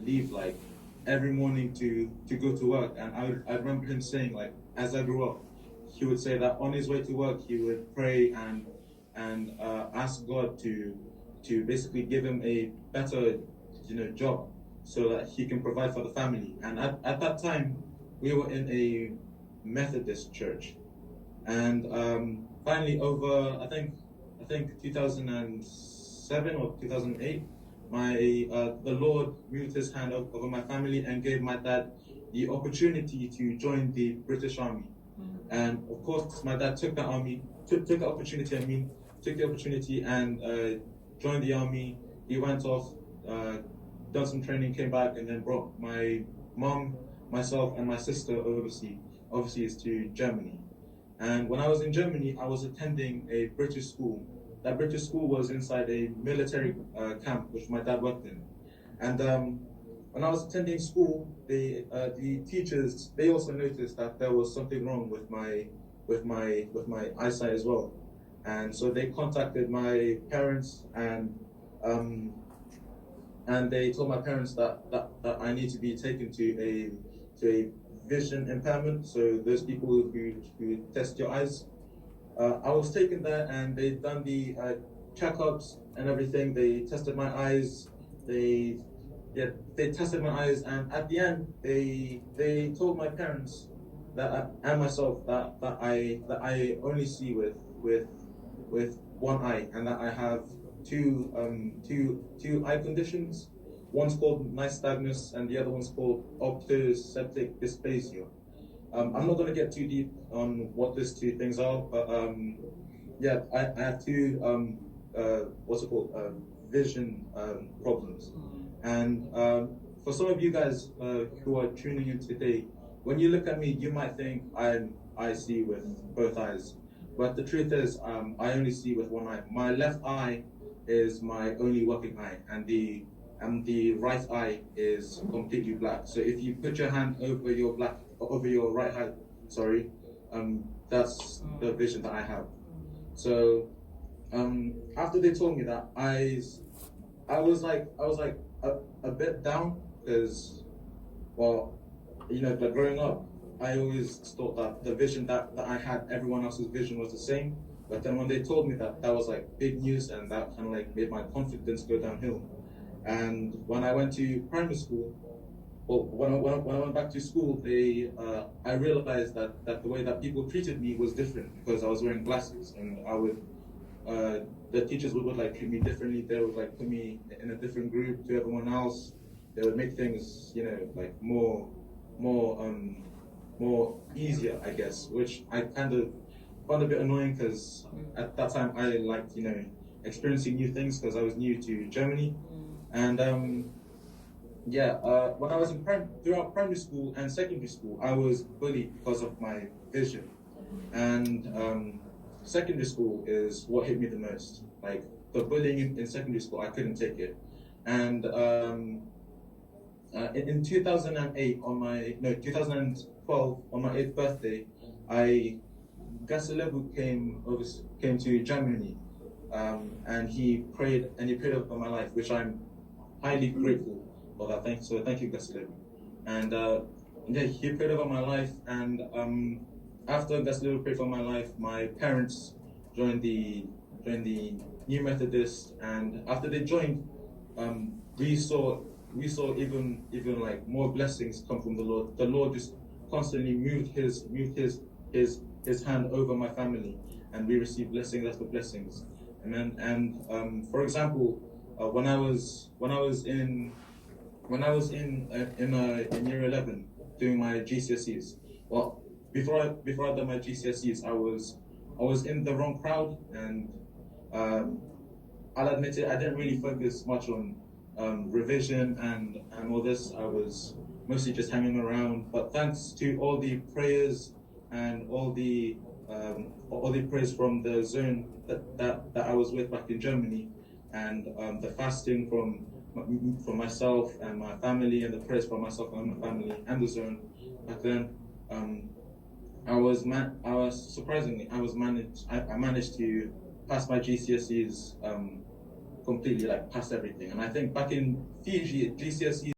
leave like every morning to go to work. And I remember him saying, like, as I grew up, he would say that on his way to work he would pray and ask God to basically give him a better job so that he can provide for the family. And at that time we were in a Methodist church. And finally, over I think 2007 or 2008, the Lord moved His hand over my family and gave my dad the opportunity to join the British Army. And of course, my dad took the opportunity. Took the opportunity and joined the army. He went off, done some training, came back, and then brought my mom, myself, and my sister overseas to Germany. And when I was in Germany, I was attending a British school. That British school was inside a military camp, which my dad worked in. And when I was attending school, the teachers, they also noticed that there was something wrong with my eyesight as well. And so they contacted my parents, and they told my parents that I need to be taken to a vision impairment, so those people who test your eyes. I was taken there, and they done the checkups and everything. They tested my eyes. They tested my eyes, and at the end, they told my parents and myself that I only see with one eye, and that I have two eye conditions. One's called nystagmus, and the other one's called optoceptic dysplasia. I'm not going to get too deep on what these two things are, but I have two vision problems. And for some of you guys who are tuning in today, when you look at me, you might think I see with both eyes, but the truth is I only see with one eye. My left eye is my only working eye, and the right eye is completely black. So if you put your hand over your right eye, that's the vision that I have. So after they told me that, I was like a bit down, because, well, like growing up, I always thought that the vision that I had, everyone else's vision was the same. But then when they told me that was like big news, and that kind of like made my confidence go downhill. And when I went to primary school, when I went back to school, I realized that the way that people treated me was different, because I was wearing glasses, and the teachers would like treat me differently. They would like put me in a different group to everyone else. They would make things, like more easier, I guess, which I kind of found a bit annoying, because at that time I liked, experiencing new things, because I was new to Germany. And when I was throughout primary school and secondary school, I was bullied because of my vision. And secondary school is what hit me the most. Like, the bullying in secondary school, I couldn't take it. And in 2008, 2012, on my 8th birthday, Gaselebu came to Germany, and he prayed over my life, which I'm highly grateful for that. Thank you, Gaselebu. And he prayed over my life, and after Gaselebu prayed for my life, my parents joined the New Methodist, and after they joined, we saw even like more blessings come from the Lord. The Lord just constantly moved his hand over my family, and we received blessings after blessings. Amen. And for example, when I was in year 11 doing my GCSEs, well, before I did my GCSEs, I was in the wrong crowd, and I'll admit it, I didn't really focus much on revision and all this. I was mostly just hanging around. But thanks to all the prayers and all the prayers from the zone that I was with back in Germany, and the fasting from myself and my family, and the prayers from myself and my family and the zone back then, I managed to pass my GCSEs completely, like pass everything. And I think back in Fiji, GCSEs